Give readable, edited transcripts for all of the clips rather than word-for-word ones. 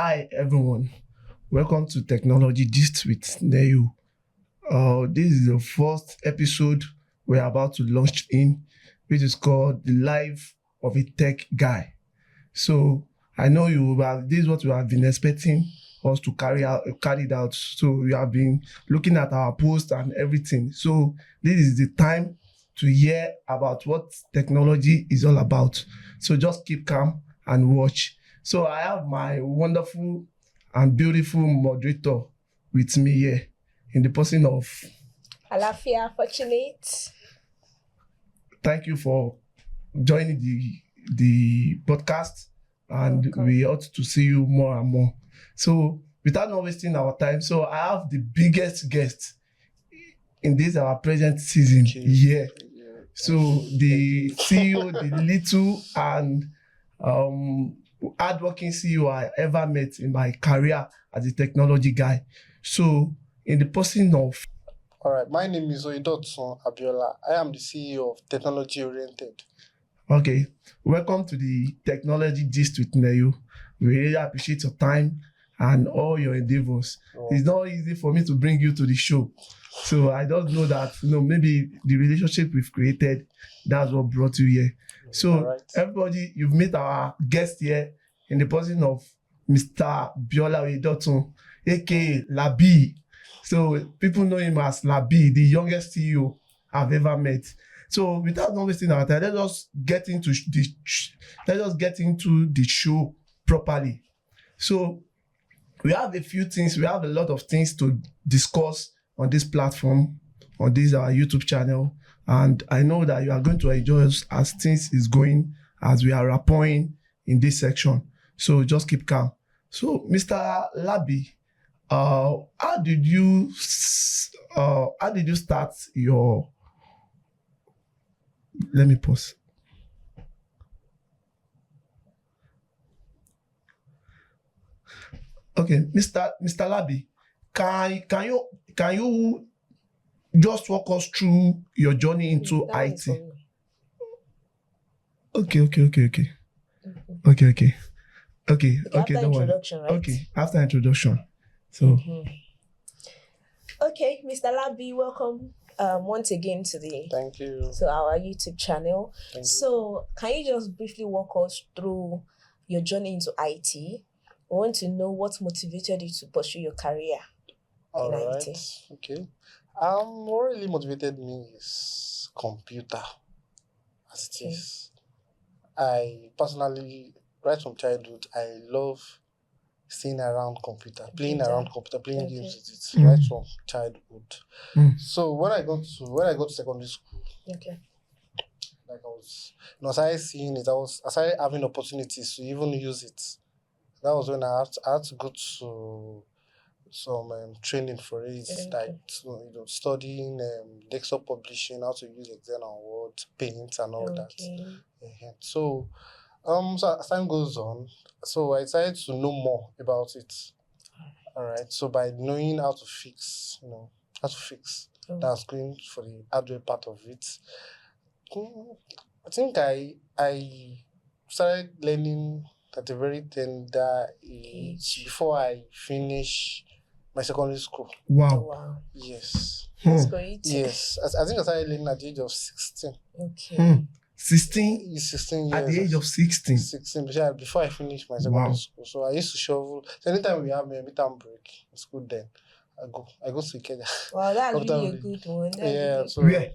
Hi everyone, welcome to Technology Gist with Neyo. This is the first episode we're about to launch in, which is called The Life of a Tech Guy. So I know this is what you have been expecting us to carry it out. So you have been looking at our posts and everything. So this is the time to hear about what technology is all about. So just keep calm and watch. So I have my wonderful and beautiful moderator with me here in the person of Alafia Fortunate. Thank you for joining the podcast, and we ought to see you more and more. So without not wasting our time, so I have the biggest guest in this our present season here. So the CEO, the little and hardworking CEO I ever met in my career as a technology guy. So in the person of All right, my name is Abiola. I am the CEO of Technology Oriented. Okay, welcome to the Technology Gist with Neyo. We really appreciate your time and all your endeavors. It's not easy for me to bring you to the show. So I don't know that, maybe the relationship we've created, that's what brought you here. So everybody, you've met our guest here in the person of Mr. Abiola, aka Labi. So people know him as Labi, the youngest CEO I've ever met. So without not wasting our time, let us get into the show properly. So we have a lot of things to discuss on this platform, on this our YouTube channel, and I know that you are going to enjoy us as things is going, as we are rapporting in this section. So just keep calm. So Mr. Labi, how did you start your? Let me pause. Okay, Mr. Labi, can you just walk us through your journey into IT? Okay. After don't worry. introduction, right? Okay, after introduction. So Okay, Mr. Labi, welcome once again Thank you. to our YouTube channel. Thank you. So can you just briefly walk us through your journey into IT? We want to know what motivated you to pursue your career All in right. IT. Okay. What really motivated me is computer, as it is. I personally, right from childhood, I love staying around computer, playing games with it, right from childhood. So when I got to secondary school, like I started seeing it, I started having opportunities to even use it. That was when I had to go to some training for it, like studying desktop publishing, how to use Excel and Word, Paint, and all that. So as time goes on, so I decided to know more about it. All right. So by knowing how to fix, that's going for the hardware part of it. I think I started learning at a very tender age before I finish my secondary school. Wow. Yes. That's great. Yes. I think I started learning at the age of 16. Okay. 16? 16 years. At the age of 16? 16, before I finished my secondary school. So I used to shovel. So anytime we have a midterm break in school, then I go to Ikeja. Wow, that's really a good one. So where?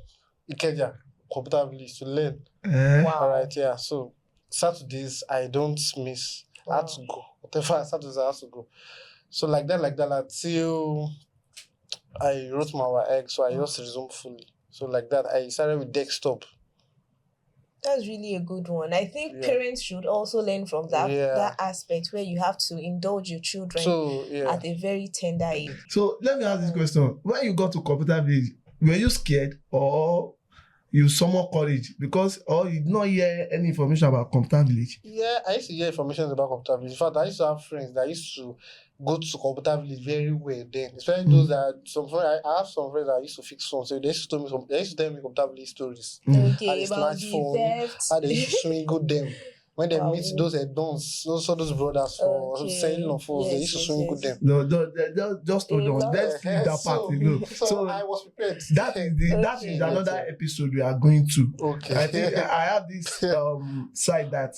Ikeja, computer village to learn. Wow. All right, yeah. So Saturdays I don't miss. I had to go. Whatever Saturdays I have to go. So like that until I wrote my WAEC, so I just resumed fully. So like that, I started with desktop. That's really a good one. I think parents should also learn from that aspect where you have to indulge your children at a very tender age. So let me ask this question. When you got to computer village, were you scared or you somewhat courage because or you did not hear any information about computer village? Yeah, I used to hear information about computer village. In fact, I used to have friends that used to go to computer village very well then. Especially those that I have some friends that used to fix phones. So they used to tell me computer village stories. Okay, How they about snatch the phone, theft. how they used to swingle them. when they meet those dons, those brothers for selling of us, they used to swing with them. No, just hold on. Let's leave that part alone. So I was prepared. That is another episode we are going to. Okay. I think I have this side that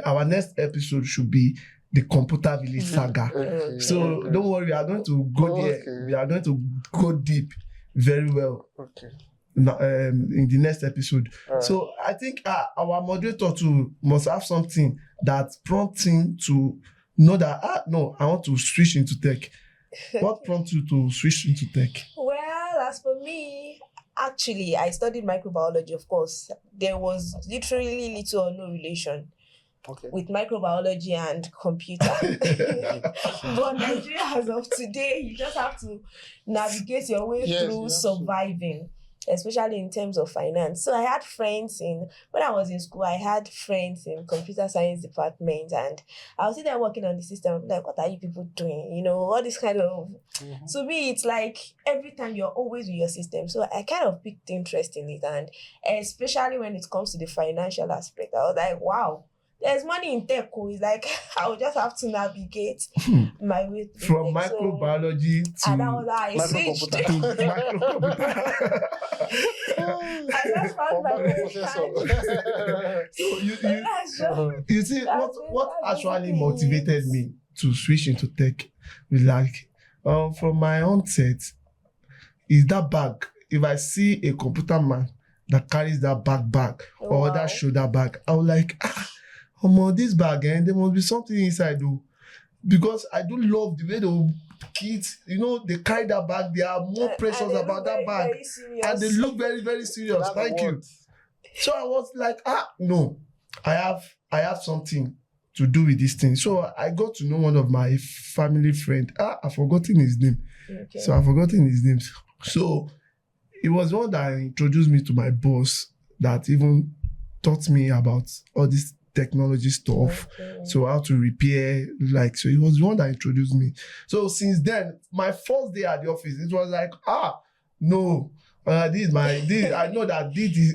our next episode should be the computer village saga. Okay. So don't worry, we are going to go there. We are going to go deep very well. Okay. In the next episode. Right. So I think our moderator too must have something that prompts him to know that no, I want to switch into tech. What prompts you to switch into tech? Well, as for me, actually, I studied microbiology, of course. There was literally little or no relation with microbiology and computer. But Nigeria, as of today, you just have to navigate your way through surviving, especially in terms of finance. So I had friends when I was in school, I had friends in computer science department, and I was there working on the system. I'm like, what are you people doing? You know, all this kind of, to me, it's like every time you're always with your system. So I kind of picked interest in it. And especially when it comes to the financial aspect, I was like, wow, there's money in tech. It's like, I'll just have to navigate my way through from microbiology to and that was how I switched to microcomputer. I just found So you see what actually motivated me to switch into tech was like from my onset is that bag. If I see a computer man that carries that bag or that shoulder bag, I was like, this bag, there must be something inside though. Because I do love the way the kids, they carry that bag, they are more precious about that bag. And they look very, very serious. Thank you. So I was like, no, I have something to do with this thing. So I got to know one of my family friend. I've forgotten his name. Okay. So I've forgotten his name. So it was one that introduced me to my boss that even taught me about all this technology stuff. Okay. So how to repair, so it was the one that introduced me. So since then, my first day at the office, it was like, no, I know that this is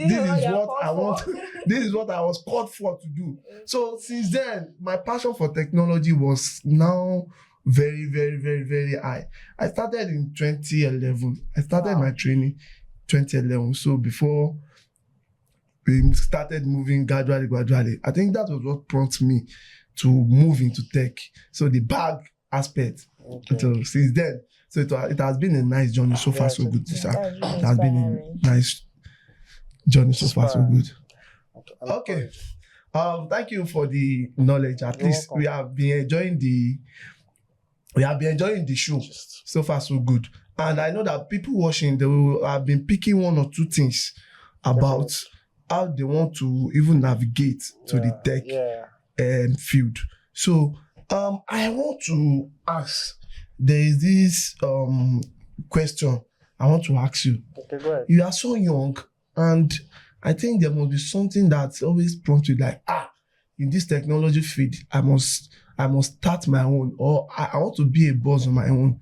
what I want. This is what I was called for to do. So since then, my passion for technology was now very, very, very, very high. I started in 2011. I started my training 2011. So before we started moving gradually. I think that was what prompted me to move into tech. So the bag aspect. Okay. So since then, it has been a nice journey so far, so good. It has been a nice journey so far, so good. Okay. Thank you for the knowledge. At least we have been enjoying the show so far, so good. And I know that people watching, they will have been picking one or two things about how they want to even navigate to the tech field. So I want to ask, there is this question I want to ask you. Okay, go ahead. You are so young, and I think there must be something that always prompts you like, in this technology field, I must start my own, or I want to be a boss on my own.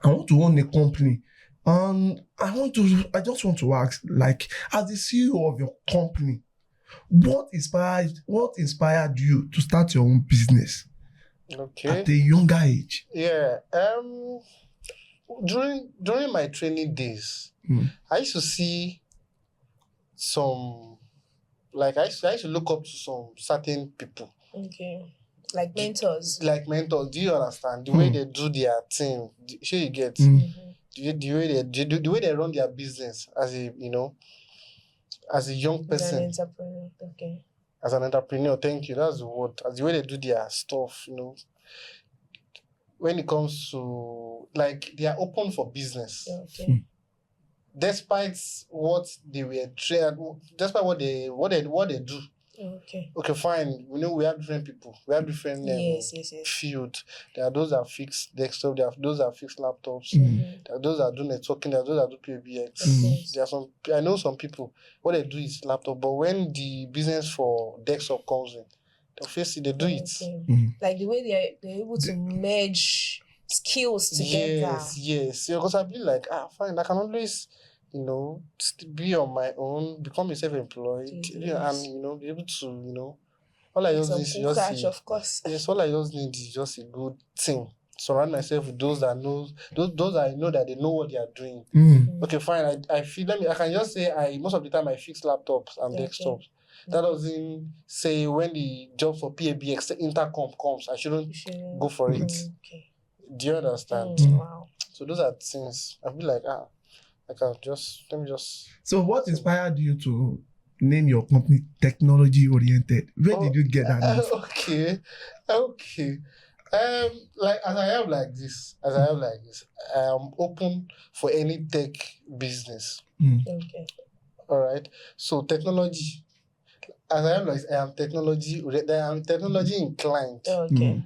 I want to own a company. I just want to ask, like, as the CEO of your company, what inspired you to start your own business at a younger age? Yeah. During my training days, I used to see some, I used to look up to some certain people. Okay. Like mentors. Do you understand? The way they do their thing. Sure you get. The way they run their business as a young person. As an entrepreneur. Okay. As an entrepreneur, thank you. That's the word. As the way they do their stuff, when it comes to they are open for business. Okay. Despite what they were trained, despite what they do. Okay, fine. We have different people. We have different field. There are those that fix desktop. There are those that fix laptops. There are those that do networking. There are those that do PBX. There are I know some people, what they do is laptop, but when the business for desktop comes in, they do it. Like the way they're able to merge skills together. Yes. Because I be like, fine, I can always be on my own, become a self-employed, and be able to All I Like just some need is cool just crash, a, of course. yes, all I just need is just a good team. Surround myself with those that knows those I know that they know what they are doing. Okay, fine. I feel I can just say most of the time I fix laptops and Okay. desktops. That doesn't say when the job for PABX intercom comes, I shouldn't go for it. Okay. Do you understand? Wow. So those are things I feel like I can just let me just. So what inspired you to name your company Technology Oriented? Where did you get that name from? Okay. Like as I am like this, I am open for any tech business. Okay. All right. So technology, as I am like I am technology inclined. Okay.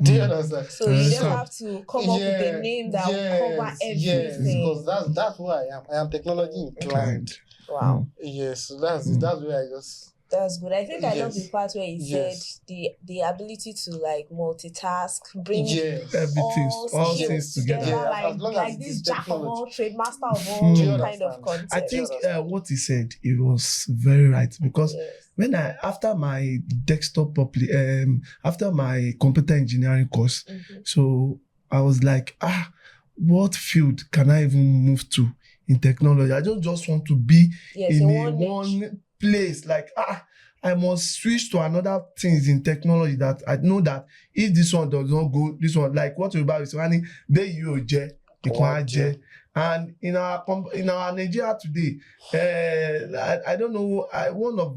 Do you understand? So you just have to come up with a name that will cover everything. Yes, because that's who I am. I am technology inclined. Wow. Yes, so that's where I just. That's good. I think I love the Yes. part where you said Yes. the ability to like multitask, bring Everything, all skills things together. Yeah, as long as like it this is jack of technology. all trade, master of all Do you kind of understand? concept. I think understand? what he said, it was very right, because Yes. when after my after my computer engineering course, so I was like, what field can I even move to in technology? I don't just want to be in a one place. Like, I must switch to another things in technology that I know that if this one does not go, this one, like what Yoruba is saying, they you je, and in our Nigeria today, I don't know. One of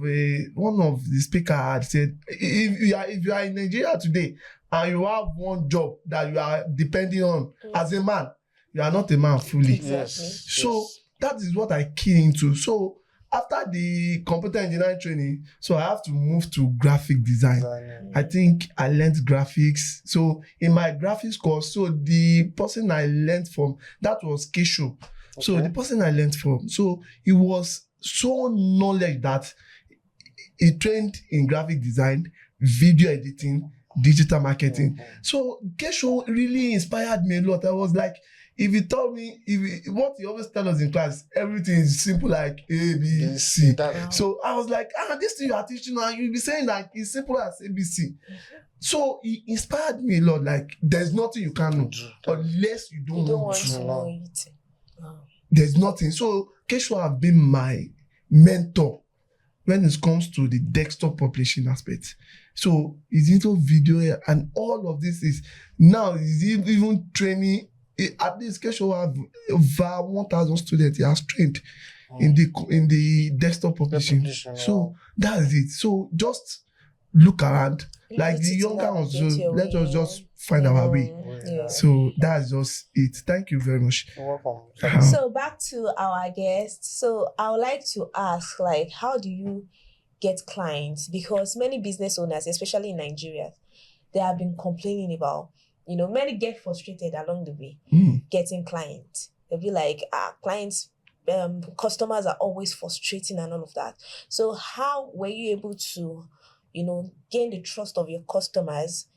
the speaker had said, if you are in Nigeria today and you have one job that you are depending on as a man, you are not a man fully. Exactly. So that is what I key into. So after the computer engineering training, so I have to move to graphic design. I think I learned graphics. So in my graphics course, so the person I learned from, that was Kesho. So the person I learned from, so he was so knowledge that he trained in graphic design, video editing, digital marketing. So Kesho really inspired me a lot. I was like, if you told me, what he always tell us in class, everything is simple like A, B, C. So I was like, this thing you are teaching now, you'll be saying like it's simple as ABC. So he inspired me a lot. Like, there's nothing you can do unless you don't want to know it. There's nothing. So Kesho have been my mentor when it comes to the desktop publishing aspect. So he's into video and all of this is now he's even training. At least Kesho have over 1,000 students he has trained in the desktop publishing. So that's it. So just look around. Like the younger ones, so let us just find our way. So that's just it. Thank you very much. You're welcome. So back to our guest. So I would like to ask, like, how do you get clients? Because many business owners, especially in Nigeria, they have been complaining about, many get frustrated along the way getting clients. They'll be like, clients, customers are always frustrating and all of that. So how were you able to, gain the trust of your customers,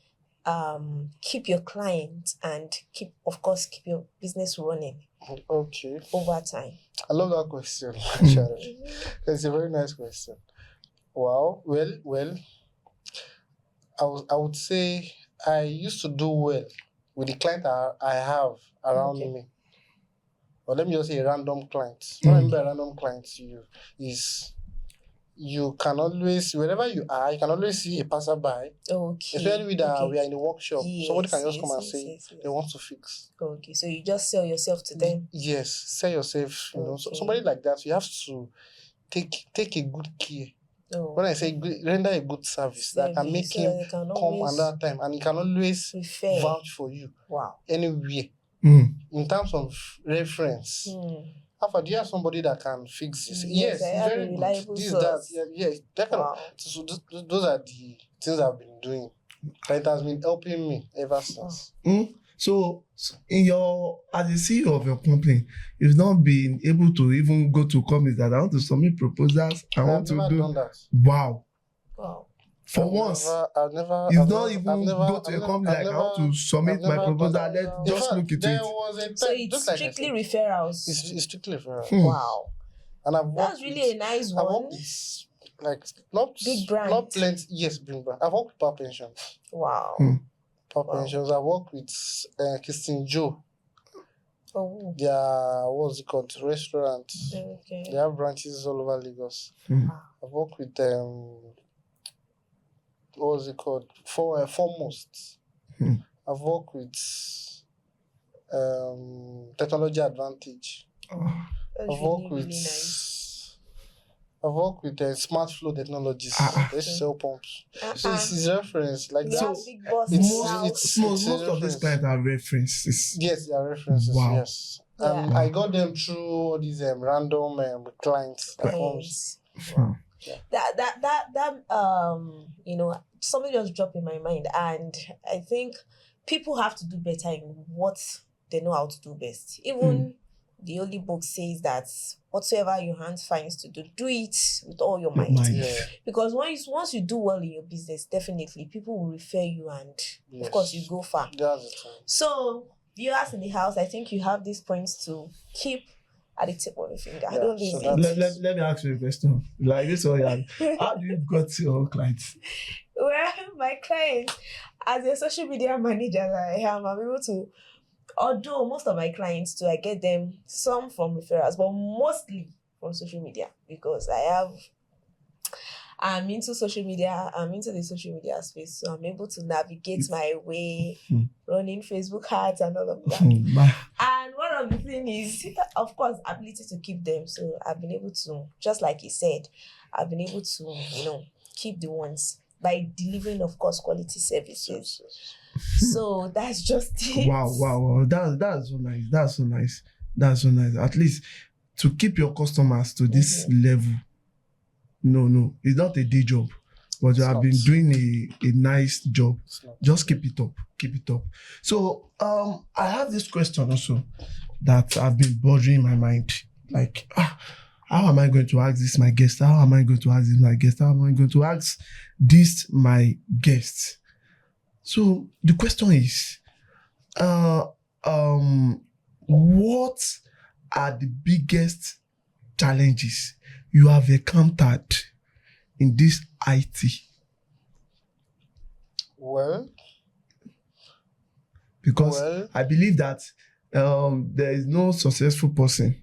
keep your clients, and keep your business running? Okay. Over time. I love that question, actually. It's a very nice question. Wow. Well, I would say I used to do well with the client I have around me. Or let me just say random clients. What I mean by random clients you can always, wherever you are, you can always see a passerby. Especially we are in the workshop. Somebody can just come and say they want to fix. Okay, so you just sell yourself to them. Yes, sell yourself. So somebody like that, you have to take a good care. When I say render a good service that can make him come another time, and he can always vouch for you. Wow. Anywhere. In terms of reference. Alpha, do you have somebody that can fix this? Yes, it's very good. That kind of, so those are the things I've been doing. It has been helping me ever since. So in as the CEO of your company, you've not been able to even go to companies that I want to submit proposals. I want to do. Done that. Wow. For I've once, never, you've not even go to a company like I want to submit my proposal. Let's just look into it. So it's strictly referrals. It's strictly referrals. Wow. And that's really a nice one. like not Big brand. not plenty. Yes, big brand. I've worked with Power Pensions. Wow. Power Wow. Pensions. I've worked with Christine Joe. Oh. Their what's it called? Restaurant. Okay. They have branches all over Lagos. Wow. I've worked with what was it called? Foremost. I've worked with Technology Advantage. That's I've really, worked with really nice. I've worked with Smart Flow Technologies. They sell pumps. So it's reference like We that. have big bosses. Most a of these reference. clients are references. Yes, they are references. Wow. Yes, and I got them through all these random clients. Clients. Wow. Yeah. That you know, something just dropped in my mind, and I think people have to do better in what they know how to do best. Even the Holy Book says that whatsoever your hand finds to do, do it with all your might. Yeah. Because once you do well in your business, definitely people will refer you, and of course you go far. That's the thing. So viewers in the house, I think you have these points to keep at the tip of your finger. Yeah, Don't so lose it. Let me ask you a question. Like this one, how do you got your clients? Well, my clients, as a social media manager that I am, I'm able to, although most of my clients too, I get them some from referrals, but mostly from social media, because I'm into social media, I'm into the social media space, so I'm able to navigate my way, running Facebook ads and all of that. And one of the things is, of course, ability to keep them. So I've been able to, just like he said, I've been able to, keep the ones by delivering, of course, quality services. So that's just it. Wow. That's so nice. That's so nice. At least to keep your customers to this level. No, it's not a day job, but you have been doing a nice job. Just keep it up. So I have this question also that have been bothering my mind. Like, how am I going to ask this my guest? How am I going to ask this my guest? How am I going to ask this my guest? So the question is, what are the biggest challenges you have encountered in this IT? Well, because I believe that there is no successful person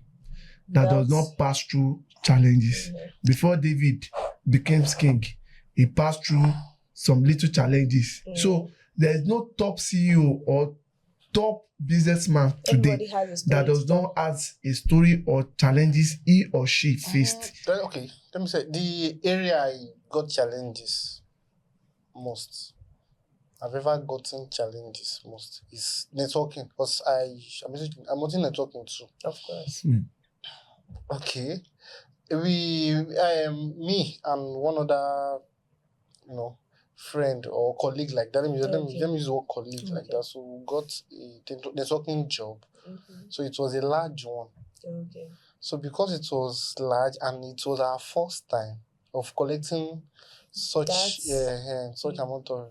that does not pass through challenges. Before David became king, he passed through some little challenges. So there is no top CEO or top businessman today that does not have a story or challenges he or she faced. Okay, let me say the area I got challenges most. I've ever gotten challenges most is networking, because I'm using networking too. Of course. Okay, me and one other, friend or colleague like that. Let me use the word colleague like that. So we got a networking job. So it was a large one. Okay. So because it was large and it was our first time of collecting such amount of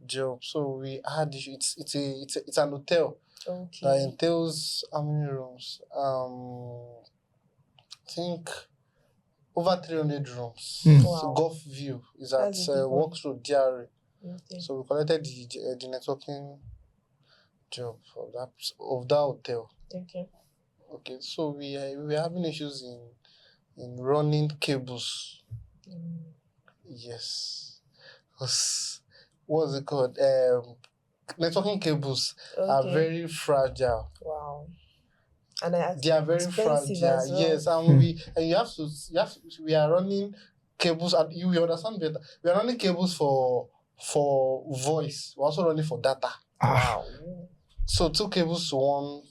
job, so we had it's an hotel that entails how many rooms? I think over 300 rooms. Wow. Golf View is at Works Road, DRA. So we collected the networking job of that hotel. Okay. So we were having issues in running cables. Yes. What's it called? Networking cables are very fragile. Wow. And they are very fragile. Well. Yes, we are running cables, and you will understand better. We are running cables for voice. We're also running for data. Wow. So two cables to one.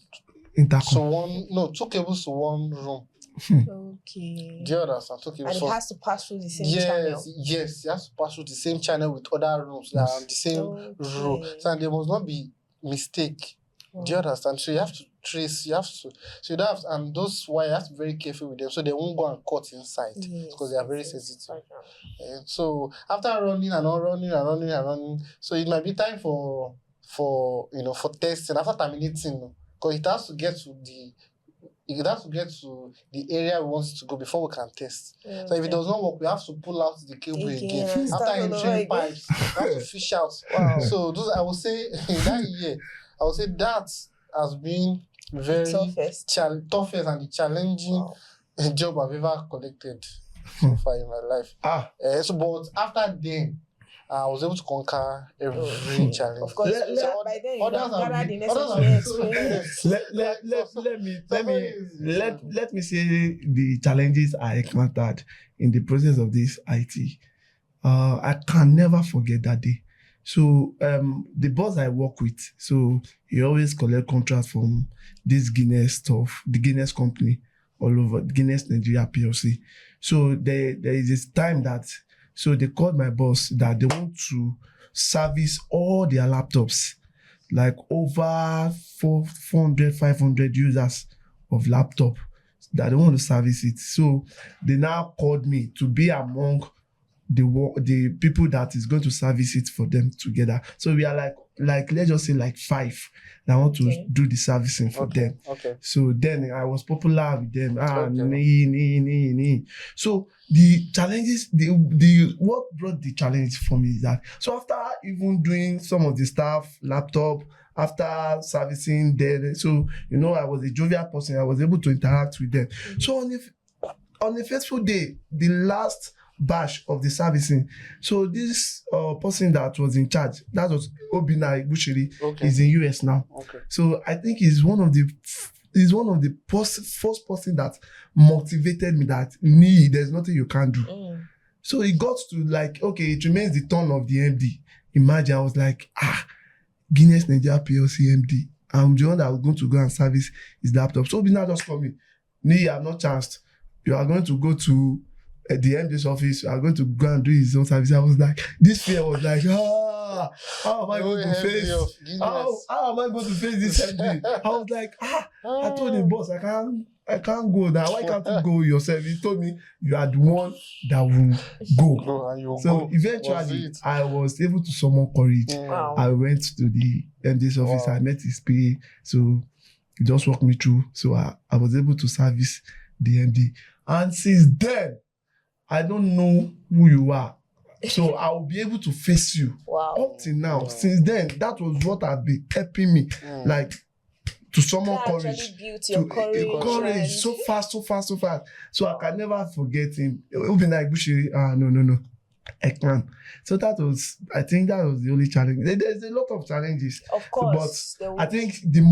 Two cables to one room. Okay. Do you understand? Two cables. And it has to pass through the same channel. Yes, it has to pass through the same channel with other rooms that are on the same row. So and there must not be mistake. Do you understand? So you have to trace, and those wires, you have to be very careful with them so they won't go and cut inside because they are very sensitive. So after running, so it might be time for testing after terminating, because it has to get to It has to get to the area we want it to go before we can test. Yeah, So if it okay. does not work, we have to pull out the cable again. and After start all over entering again. pipes, we have to fish out. Wow. So those, I would say in that year, I would say that has been very Toughest. toughest and the challenging Wow. job I've ever collected so far in my life. But after then, I was able to conquer every challenge. Of course, So by then you others have have gathered been- the others necessary have experience. Let me say the challenges I encountered in the process of this IT. I can never forget that day. So the boss I work with, so he always collect contracts from this Guinness stuff, the Guinness company all over, Guinness Nigeria PLC. So there is this time that, so they called my boss that they want to service all their laptops, like over 400, 500 users of laptop, that they want to service it. So they now called me to be among the people that is going to service it for them together. So we are like let's just say like 5 that want to do the servicing for them. Okay. So then I was popular with them. Okay. So the challenges, the what brought the challenge for me is that, so after even doing some of the stuff, laptop, after servicing them, so I was a jovial person. I was able to interact with them. So on a fateful day, the last batch of the servicing, so this person that was in charge, that was Obina Bushiri, is in US now. Okay. So I think he's one of the first person that motivated me that there's nothing you can't do. So it got to like, okay, it remains the turn of the MD. Imagine, I was like, Guinness Nigeria PLC MD. I'm the one that was going to go and service his laptop. So Obina just told me, you have no chance. You are going to go to the MD's office. You are going to go and do his own service. I was like, this fear was like, how am I going to face? How am I going to face this MD? I was like, I told the boss, I can't go now. Why can't you go yourself? He told me you are the one that will go. So eventually, I was able to summon courage. Wow. I went to the MD's office. I met his PA. So he just walked me through. So I was able to service the MD. And since then, I don't know who you are. So I will be able to face you. Wow. Up till now. Since then, that was what has been helping me. Like, to summon courage. Built your courage. So fast. So I can never forget him. Obina Bushiri, no. Ekman. So I think that was the only challenge. There's a lot of challenges. Of course. But I think the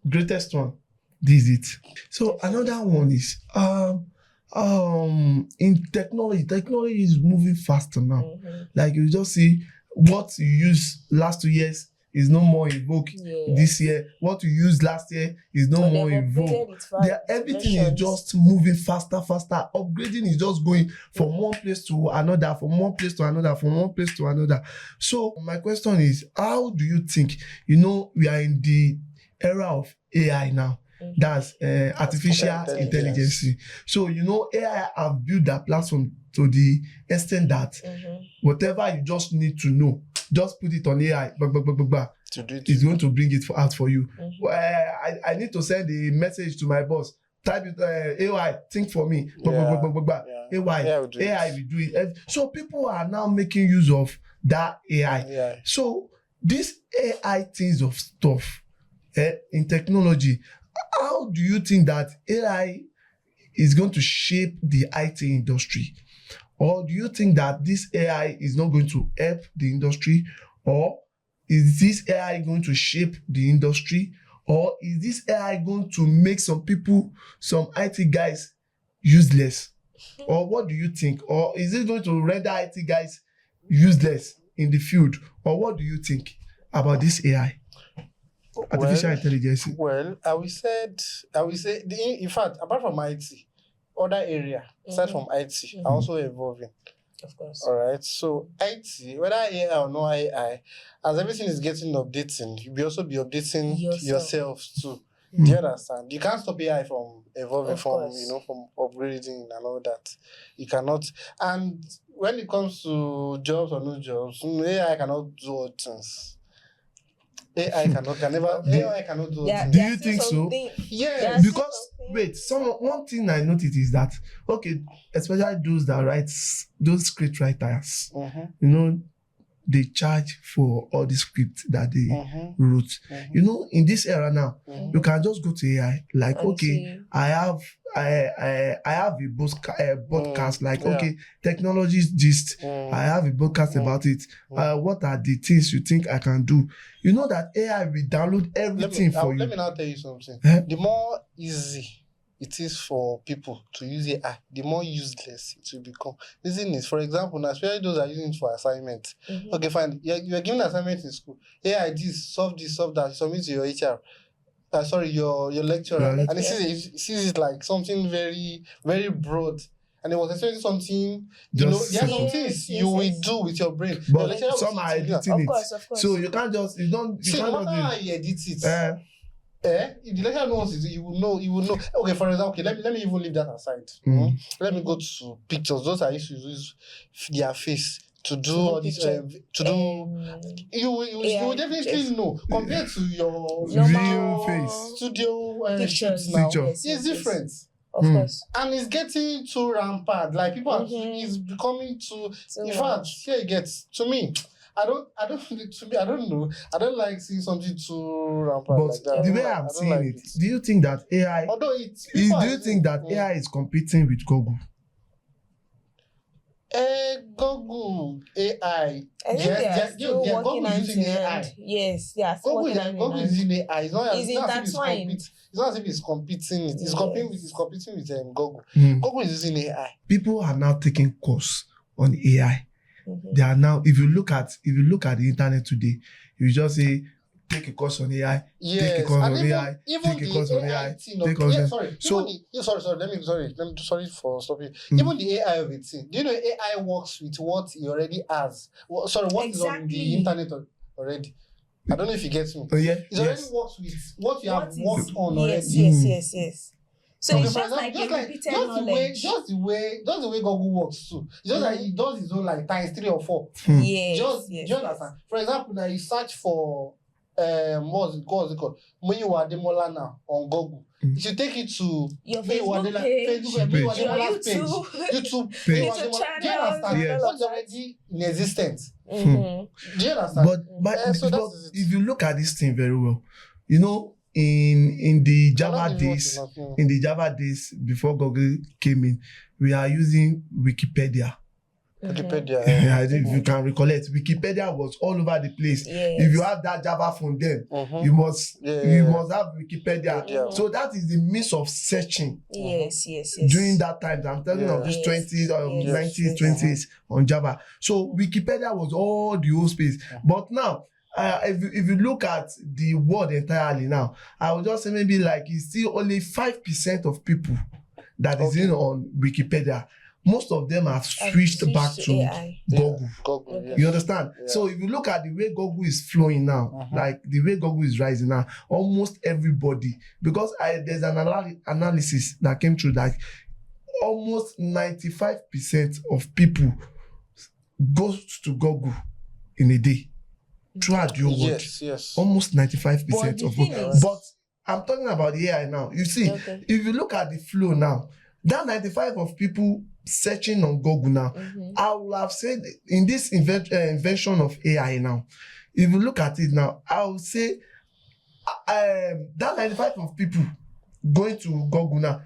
greatest one, this is it. So another one is, in technology is moving faster now. Like you just see what you used last 2 years is no more in vogue this year. What you used last year is no more in vogue. Everything is just moving faster. Upgrading is just going from one place to another, from one place to another. So my question is, how do you think, we are in the era of AI now? That's artificial intelligence. So AI have built that platform to the extent that whatever you just need to know, just put it on AI, it's going to bring it out for you. I need to send a message to my boss, type it, AI, think for me, AI will do it. So people are now making use of that AI. So these AI things of stuff in technology, how do you think that AI is going to shape the IT industry? Or do you think that this AI is not going to help the industry? Or is this AI going to shape the industry? Or is this AI going to make some people, some IT guys, useless? Or what do you think? Or is it going to render IT guys useless in the field? Or what do you think about this AI? Artificial intelligence. Well, I will say, in fact, apart from IT, other area, aside from IT, are also evolving. Of course. All right. So IT, whether AI or no AI, as everything is getting updating, you'll also be updating yourself too. Do you understand? You can't stop AI from evolving, from upgrading and all that. You cannot. And when it comes to jobs or no jobs, AI cannot do all things. AI cannot do Yeah, it. Do you think so? something- Yes. there's still Because something- one thing I noticed is that, okay, especially those that write, those script writers, you know, they charge for all the scripts that they wrote. You know, in this era now, you can just go to AI, like, And okay, see. I have a podcast, like, Yeah. okay, technologies gist. I have a podcast about it. What are the things you think I can do? You know that AI will download everything for you. Let me now tell you something. Eh? The more easy it is for people to use AI, the more useless it will become. Reason is, for example, now especially those that are using it for assignment. Okay, fine. You're given assignment in school. AI this, solve that, submit to your HR. Your lecturer. Yeah, And he sees it like something very, very broad. And it was expecting something, there are some things you will do with your brain. But Your lecturer will some see are it, editing it. Of course. So you can't just, you don't, you See, can't no matter how just. you edit it, if the lecturer knows it, you will know. Okay, for example, let me even leave that aside. Let me go to pictures. Those I used to use their face to do all this. You will definitely know compared to your real face. studio Pictures shoots now. Picture. It's different. Of course. And it's getting too rampant. Like people are, it's becoming too. In fact, here it gets to me. I don't know. I don't like seeing something too rampant But like that. the way I'm seeing it, do you think that AI? Although do you think that AI is competing with Google? Google AI. I think they are still working Google hand using in AI. hand. Yes, they are still working hand in Google hand. is using AI. It's not It's intertwined. it's not as if it's competing. It's competing with Google. Mm. Google is using AI. People are now taking course on AI. They are now, if you look at the internet today, you just say, take a course on AI, take a course on AI, take a course on AI, take a course on AI. Sorry for stopping. Even the AI of it, do you know AI works with what he already has? What is on the internet already? I don't know if you get me. It already works with what you have worked on already. Yes. So it's just like a repeated knowledge. Just the way Google works too. It's just like he does his own like times 3 or 4. Yes. Do you understand? For example, now you search for what's it called? When you are Demola now on Google, it should take you to your Facebook page, your YouTube page. Do you understand? Yes. What's already in existence. Do you understand? But if you look at this thing very well, you know, in the Java days before Google came in, we are using Wikipedia. If you can recollect, Wikipedia was all over the place. If you have that Java phone, then you must have Wikipedia. So that is the means of searching. Yes. During that time, I'm telling of this 20s or 90s, 20s on Java. So Wikipedia was all the whole space. But now, if you look at the world entirely now, I would just say maybe like it's still only 5% of people that is in on Wikipedia. Most of them have switched back to AI. Google. You understand? So if you look at the way Google is flowing now, like the way Google is rising now, almost everybody, because there's an analysis that came through that almost 95% of people goes to Google in a day. Throughout your world. Yes. Almost 95% of people. But I'm talking about the AI now. You see, if you look at the flow now, that 95% of people searching on Google now, I would have said in this invention of AI now, if you look at it now, I would say that 95% of people going to Google now,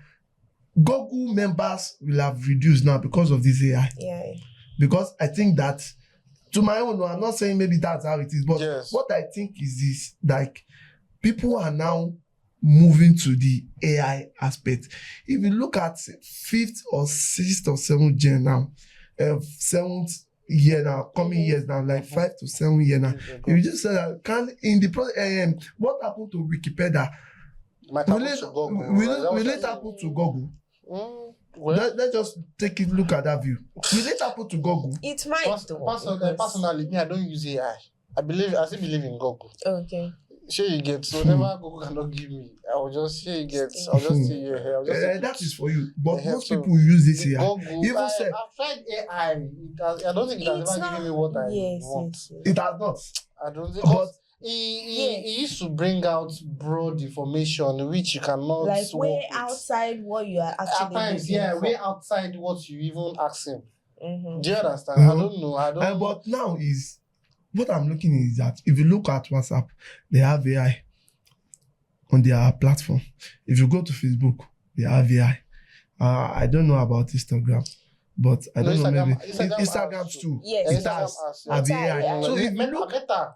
Google members will have reduced now because of this AI. Because I think that, to my own, I'm not saying maybe that's how it is, but what I think is this, like, people are now moving to the AI aspect. If you look at 5th or 6th or 7th gen now, 7th year now, coming years now, like 5 to 7 years now, if you just say that, what happened to Wikipedia? Will it happen to Google? Let's just take a look at that view. Will it happen to Google? It might. Personally, me, I don't use AI. I still believe in Google. Okay. Sure you get. So whatever Google cannot give me, I will just I'll just see you here. That is for you. But most people use this AI. Google, I've tried AI. I don't think it has ever given me what I want. It has not. I don't think. he used to bring out broad information which you cannot Like way work with. outside what you are At actually times, looking yeah, for. way outside what you even ask him. Mhm. Do you understand? I don't know. I don't. But now is what I'm looking is that if you look at WhatsApp, they have AI on their platform. If you go to Facebook, they have AI. I don't know about Instagram, but I don't know, maybe Instagram has too. Yes, It yes, has has, have Meta AI. AI. So if you look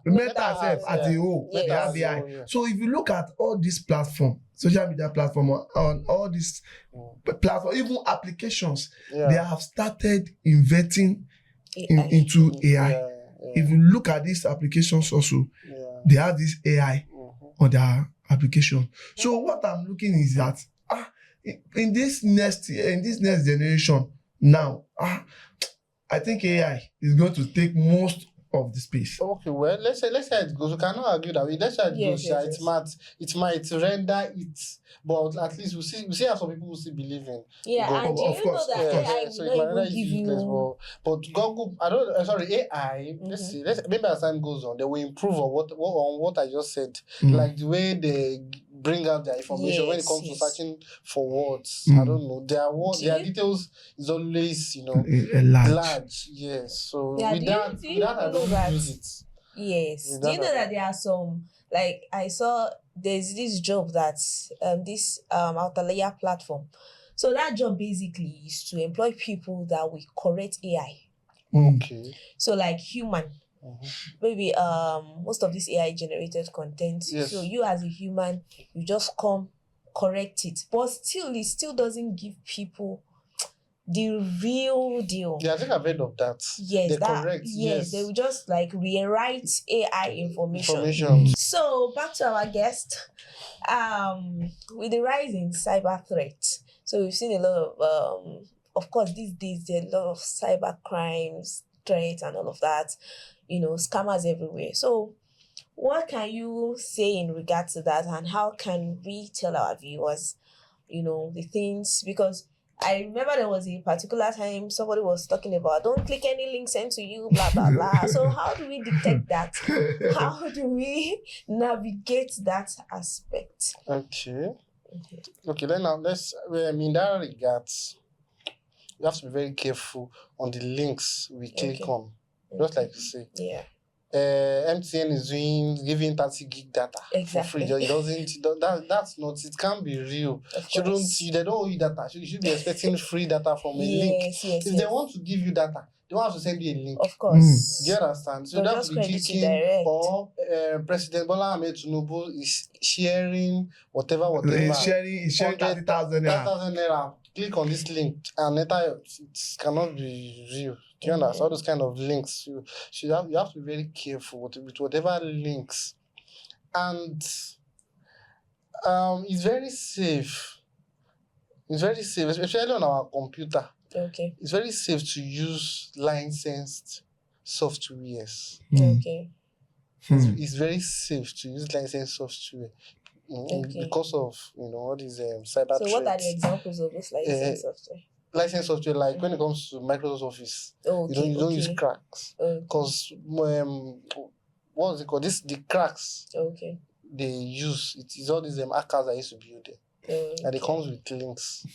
Meta self as a whole, Yes. they have AI. Yeah. So if you look at all these platform, social media platform, on all these platform, even applications, they have started investing into AI. Yeah. If you look at these applications also, they have this AI on their application. So what I'm looking is that in this next generation now, I think AI is going to take most of the space. Okay, well, let's say it goes. We cannot argue that way. Let's say it goes. Yes. It might render it, but at least we see how some people will still believe in. Yeah, But, and do you know that AI so will it might not render even it give useless. you... But Google, I don't. Sorry, AI. Let's see. Maybe as time goes on, they will improve on what I just said. Like the way they bring out their information when it comes to searching for words. I don't know. Their details is always large. Yes. So with that, I don't use it. Yes. Do you know that there are some, like I saw there's this job that this Outlier platform. So that job basically is to employ people that will correct AI. Okay. So like human. Maybe most of this AI generated content. Yes. So you as a human, you just come correct it. But still, it still doesn't give people the real deal. Yeah, I think I've heard of that. Yes, correct. Yes, they will just like rewrite AI information. So back to our guest. With the rise in cyber threats, so we've seen a lot of course, these days there are a lot of cyber crimes, threats, and all of that. Scammers everywhere. So, what can you say in regard to that, and how can we tell our viewers, the things? Because I remember there was a particular time somebody was talking about don't click any link sent to you, blah blah blah. So how do we detect that? How do we navigate that aspect? Okay. Then now in that regards, we have to be very careful on the links we click on. Just like you say. Yeah. MTN is giving 30 gig data for free. It doesn't. That's not. It can't be real. They don't owe you data. You should be expecting free data from a link. If they want to give you data, they want to send you a link. Of course. Do you understand? So you have to be clicking, or President Bola Ahmed Tinubu is sharing whatever. He's sharing 30,000 naira. Click on this link and it cannot be real. Do you understand? All those kind of links. You have to be very careful with whatever links. And it's very safe. It's very safe, especially on our computer. Okay. It's very safe to use licensed softwares. Okay. It's very safe to use licensed software. Because of all these cyber threats. So what are the examples of this licensed software? Licensed software, like when it comes to Microsoft Office, you don't use cracks, because what's it called? The cracks they use, it is all these hackers that used to build it, and it comes with links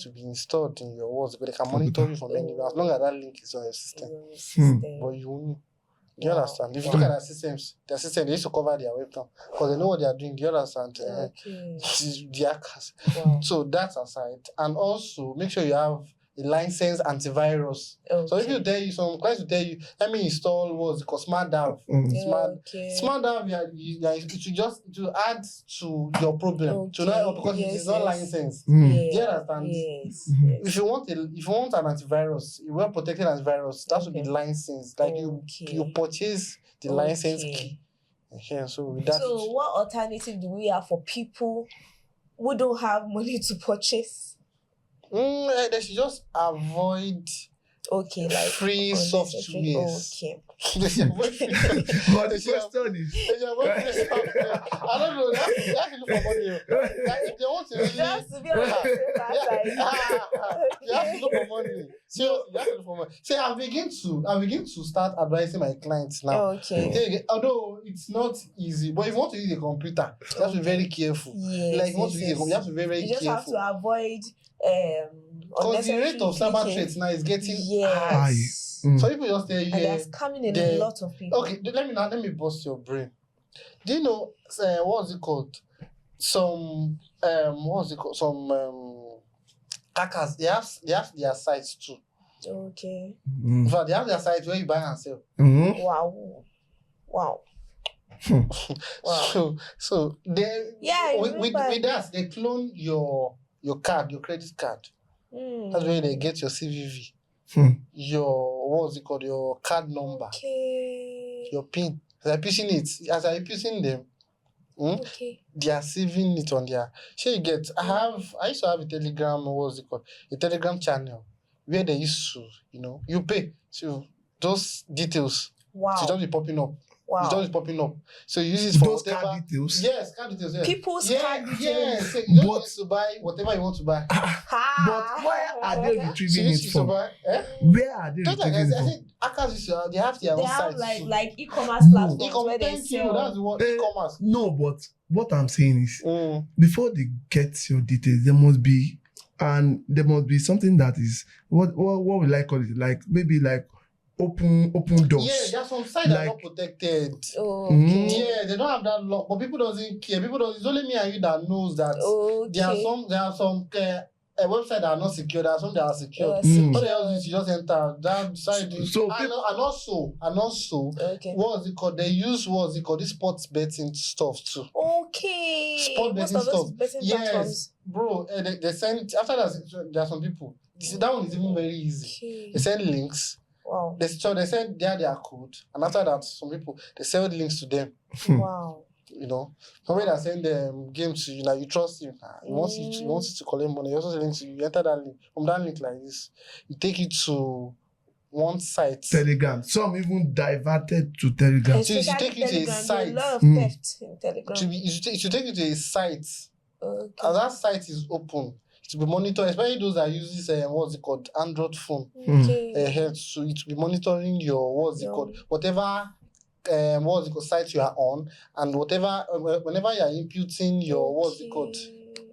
to be installed in your walls, but they can monitor you from anywhere as long as that link is on your system. But you won't. Do you understand? If you look at their system, they used to cover their webcam because they know what they are doing. Do you understand? The hackers. Wow. So that aside, and also make sure you have a licensed antivirus. So if you tell you, some clients will tell you, let me install what's it called, Smart DAV. Smart DAV, it will add to your problem. Because it is not licensed. Do you understand? Yes. If you want an antivirus, a well protected antivirus, that should be licensed. Like you purchase the license key. So what alternative do we have for people who don't have money to purchase? They should just avoid free software. They should avoid free software. But the question is, they should avoid free software. I don't know. They have to look for money. If they want to really, you have to look for money. Seriously, you have to look for money. See, I begin to start advising my clients now. Okay. Although it's not easy, but if you want to use a computer, you have to be very careful. Yes. Like you want to use you have to be very, very you just careful. have to avoid Because the rate of cyber threats now is getting high. Yes. So people just say, And they're scamming a lot of people. Okay, let me bust your brain. Do you know what's it called? Some hackers, they have their sites too. Okay. In fact, they have their sites where you buy and sell. Mm-hmm. Wow. Wow. So they with that they clone your card, your credit card. That's where they get your CVV, your what's it called, your card number, your PIN. As I'm using them, they are saving it on their. So you get. I used to have a Telegram. What's it called? A Telegram channel where they used to, you pay. So those details, so just be popping up. Wow. It's just popping up. So you use it for those whatever. card details. Yes, card details. Yes. People's card details. Yes. So you just want to buy whatever you want to buy. But where are they retrieving it from? Where are they Just like retrieving it I from? said, hackers they have their own sites. They have too. like e-commerce platforms where they Thank you. sell. That's what e-commerce. No, but what I'm saying is, before they get your details, there must be something that is what will I call it? Like maybe like open doors. Yeah, there are some sites that are not protected. Yeah, they don't have that lock, but people doesn't care. It's only me and you that knows that there are some a website that are not secure. There are some that are secure. What else you just enter that site? And also, what's it called? They use this sports betting stuff too. Okay. Sport betting stuff. Yes, bro. They send after that. There are some people. That one is even very easy. They send links. Wow. They send their code, and after that, some people they sell links to them. Wow. Somebody that send them games to you, you trust him. He wants you to collect money. He also sends you enter that link. From that link like this, you take it to one site. Telegram. Some even diverted to Telegram. So you take it to a site. A lot of theft in Telegram. You should take it to a site. Okay. As that site is open, to be monitored, especially those that uses what's it called, Android phone. So it will be monitoring your whatever site you are on, and whatever whenever you are imputing your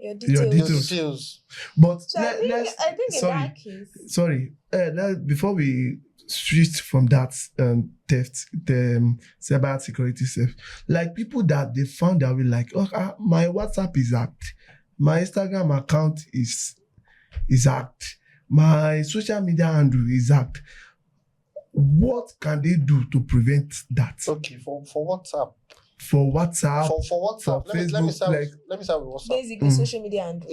your details. But so I think in that case, before we switch from that theft, the cyber security theft, like people that they found their way, like my WhatsApp is hacked. My Instagram account is hacked. My social media handle is hacked. What can they do to prevent that? Okay, for WhatsApp. For WhatsApp. For WhatsApp. Let me start with WhatsApp. Basically, social media handles.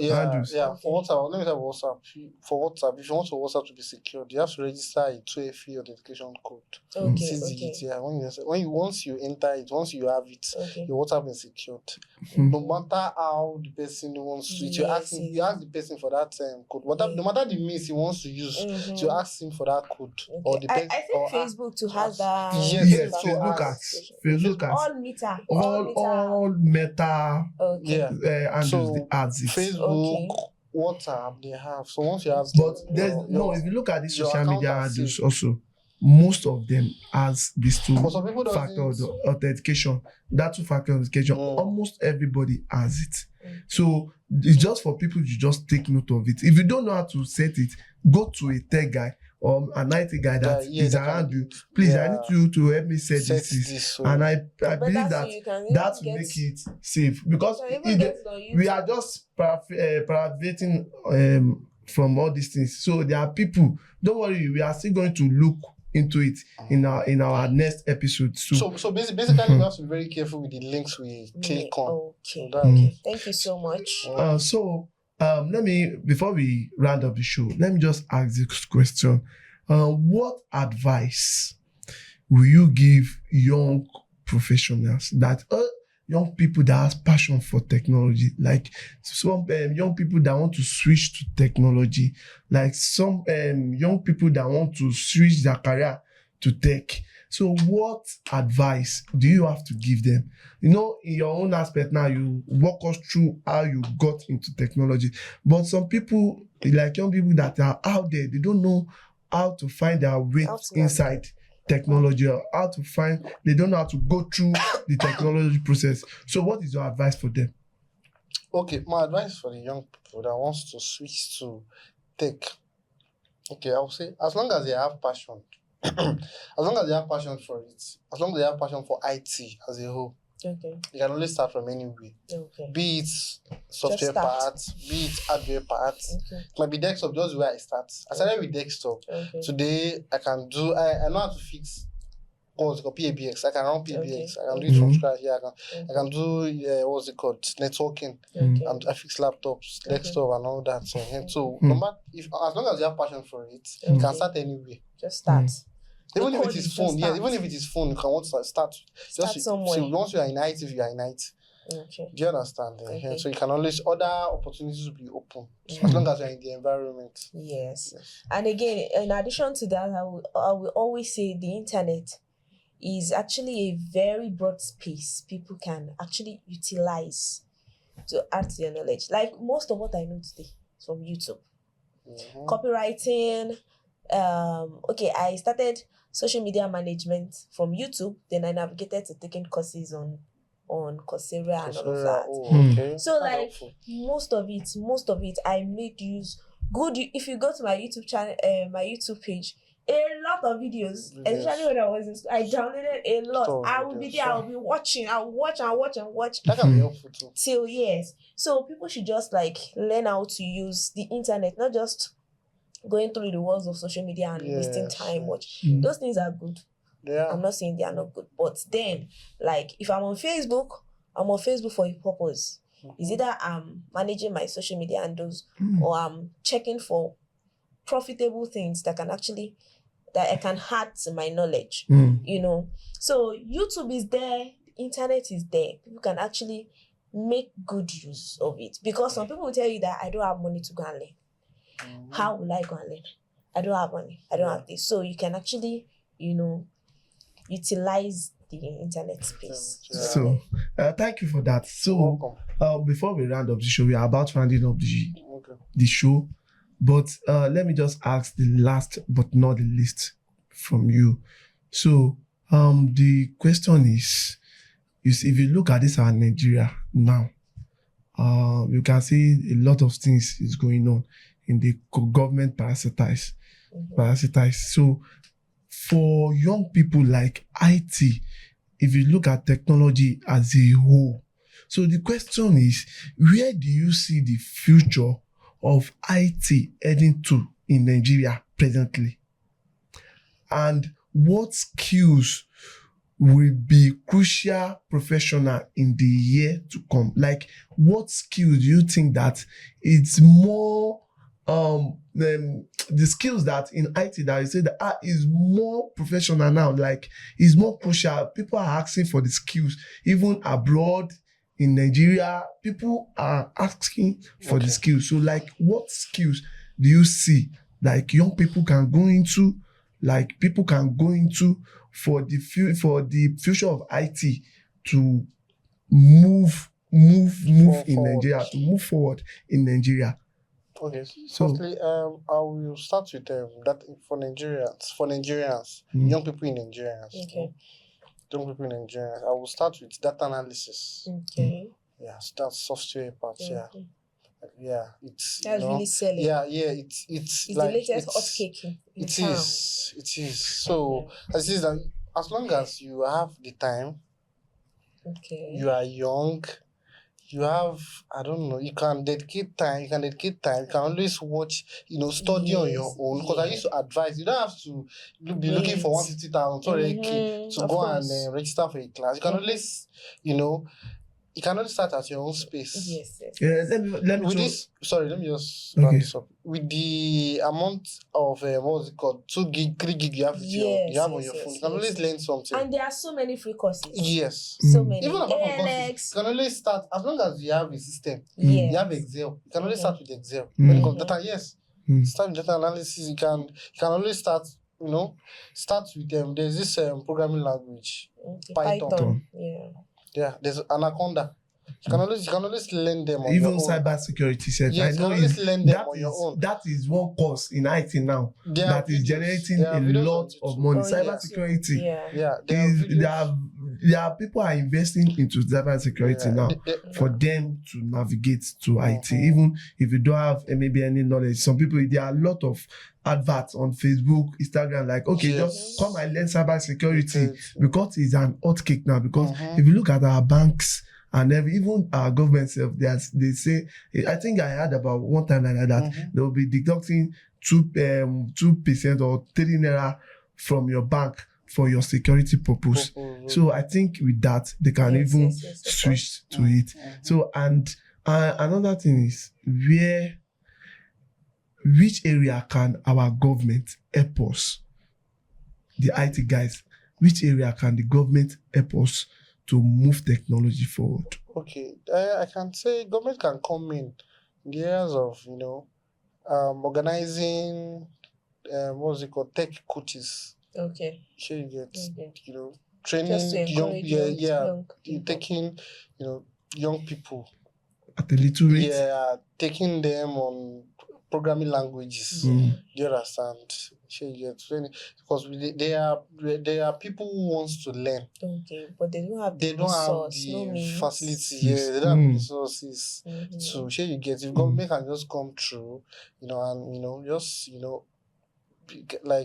Yeah. For WhatsApp, let me start with WhatsApp. For WhatsApp, if you want your WhatsApp to be secured, you have to register a 2FA authentication code. Okay. Yeah. Once you enter it, once you have it, your WhatsApp is secured. No matter how the person wants to, you ask the person for that code. No matter the means he wants to use, you ask him for that code. Or the I think Facebook to have that. Yes, Facebook has all Meta handles the ads. Facebook, WhatsApp, they have. So once you have, but if you look at the social media handles also, most of them has these two-factor authentication. That two-factor authentication, almost everybody has it. So it's just for people to just take note of it. If you don't know how to set it, go to a tech guy or an IT guy that is around you. Please, I need you to help me set this. And I believe that will make it safe, because we are just privating from all these things. So there are people. Don't worry, we are still going to look into it in our next episode. So basically, we have to be very careful with the links we click on. Okay. Thank you so much. Let me, before we round up the show, let me just ask this question. What advice will you give young professionals, that young people that has passion for technology, like some young people that want to switch to technology, like some young people that want to switch their career to tech? So what advice do you have to give them? In your own aspect now, you walk us through how you got into technology. But some people, like young people that are out there, they don't know how to find their way inside technology, or they don't know how to go through the technology process. So what is your advice for them? Okay, my advice for the young people that wants to switch to tech. Okay, I will say as long as they have passion, as long as they have passion for it, as long as they have passion for IT as a whole, Okay. you can only start from anywhere. Okay. Be it software parts, be it hardware parts. Okay. It might be desktop, just where I start. I started with desktop. Okay. Today I know how to fix what's it called, PABX. I can run PABX. Okay. I can do it from Mhm. scratch. Yeah, I can do what's it called, networking. Okay. And I fix laptops, Okay. desktop, and all that. So Mm. no matter as long as you have passion for it, you Okay. can start anywhere. Just start. Even The if code it is is phone, just yeah. start. Even if it is phone, you can want to start. Start somewhere. So once you are in IT, you are in IT. Okay. Do you understand? Okay. So you can always other opportunities will be open as long as you are in the environment. Yes. And again, in addition to that, I will always say the internet is actually a very broad space people can actually utilize to add to their knowledge. Like most of what I know today is from YouTube. Mhm. Copywriting. Okay, I started social media management from YouTube. Then I navigated to taking courses on Coursera and all of that. Okay. So That's like helpful. most of it, I made use good. If you go to my YouTube channel, my YouTube page, a lot of videos, especially when I was in school, I downloaded a lot. Store I will be videos, there. I'll be watching. I'll watch and watch and watch That can be helpful too. till years. So people should just like learn how to use the internet, not just going through the walls of social media and wasting time. Watch those things are good. Yeah. I'm not saying they are not good, but then like if I'm on Facebook for a purpose. Is either I'm managing my social media handles or I'm checking for profitable things that I can add to my knowledge. So YouTube is there, the internet is there. People can actually make good use of it, because some people will tell you that I don't have money to go and learn. How will I go and learn? I don't have money. I don't have this. So you can actually, utilize the internet space. So thank you for that. So before we round up the show, we are about rounding up the show, but let me just ask the last but not the least from you. So the question is if you look at this in Nigeria now, you can see a lot of things is going on in the government parasitize. So for young people like IT, if you look at technology as a whole, so the question is, where do you see the future of IT heading to in Nigeria presently? And what skills will be crucial professional in the year to come? Like, what skills do you think that it's more the skills that in IT that you say that is more professional now, like is more crucial? People are asking for the skills, even abroad in Nigeria, people are asking for the skills. So like, what skills do you see like young people can go into, for the future of IT to move in Nigeria, to move forward in Nigeria? Okay. Firstly, I will start with that for Nigerians, young people in Nigerians. Okay. Young people in Nigerians. I will start with data analysis. Okay. Yes, that's software part. Okay. Yeah, it's that's really selling. Yeah, it's like the latest hot cake in town. It is. So as is that as long as you have the time, you are young, you have, I don't know, you can dedicate time, you can always watch, study on your own. Because I used to advise, you don't have to be looking for 150,000, 200K to go and register for a class. You can always, you can only start at your own space. Yes. Yeah, let me let me just round this up. With the amount of what's it called, 2 gig, 3 gig you have on your phone, you can always learn something. And there are so many free courses. Yes. So many. Even apart from courses, you can always start as long as you have a system. Yes. You have Excel. You can always start with Excel. When it comes to data, start with data analysis. You can always start start with them. There's this programming language, Okay. Python. Yeah. Yeah, there's Anaconda. You can always learn them on Even your own. cyber security set. Yes, I you know can always learn them on your own. that is one course in IT now There are that is videos. generating There are a videos lot on of YouTube. money. Oh, Cyber yeah. security Yeah. There are is videos. there are people are investing into cyber security Yeah, now for them to navigate to IT. Even if you don't have maybe any knowledge, some people, there are a lot of adverts on Facebook, Instagram, like, okay, just come and learn cyber security because it's an hot cake now. Because if you look at our banks and even our government self, they say, I think I heard about one time like that, they will be deducting 2% or 3 naira from your bank for your security purpose. So I think with that, they can even switch to it. So, and another thing is, which area can our government help us, the IT guys, which area can the government help us to move technology forward? Okay, I can say government can come in the areas of, organizing, what's it called, tech coaches. Okay. Sure, you get, Just training to young, encourage young people. taking, young people. At a little rate? Yeah, taking them on programming languages. Mm. Do you understand? Sure, you get training, because there are people who wants to learn. Okay, but they don't have They the don't have resource, no the means. facility. Yeah, they don't have the Mm. resources. Mhm. So sure, you get, if government can just come through, and just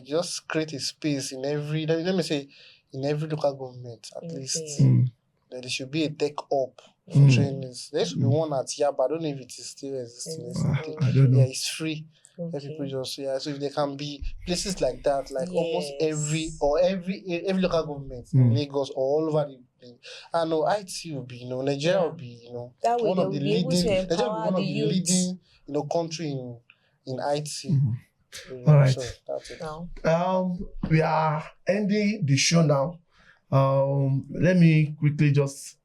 just create a space in every, let me say, in every local government at least. Mm. That there should be a tech hub for Mm. trainings. There should be one at Yaba. I don't know if it is still existing. I don't know. Yeah, it's free. Okay. People just, so if there can be places like that, like almost every local government in Lagos or all over the place. I know IT will be, Nigeria will be, that way one of the leading, Nigeria Nigeria will be one of the youth. leading, country in IT. Mm-hmm. All right. So that's it. Now. We are ending the show now. Let me quickly just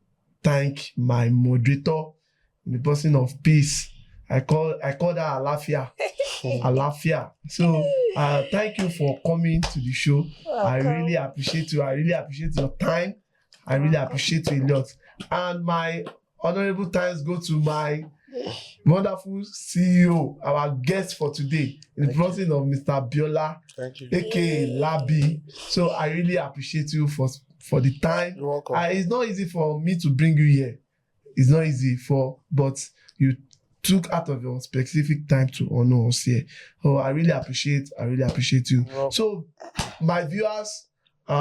thank my moderator in the person of Peace. I call her Alafia. Alafia. So thank you for coming to the show. I really appreciate you. I really appreciate your time. I really appreciate you a lot. And my honorable thanks go to my wonderful CEO, our guest for today, in the person of Mr. Abiola, aka Labi. So I really appreciate you for the time. You're welcome. It's not easy for me to bring you here. It's not easy but you took out of your specific time to honor us here. So I really appreciate you. So my viewers, we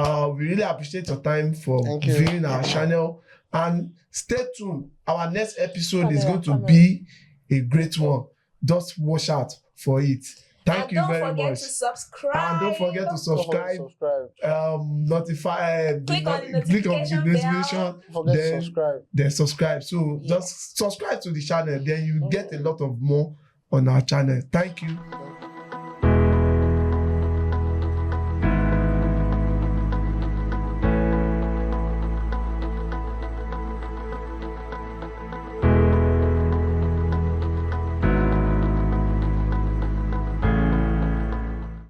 really appreciate your time for viewing our channel, and stay tuned. Our next episode is going to be a great one. Just watch out for it. Thank you very much. And don't forget to subscribe. Notify. Click on the notification bell. Then subscribe. So just subscribe to the channel. Then you get a lot of more on our channel. Thank you.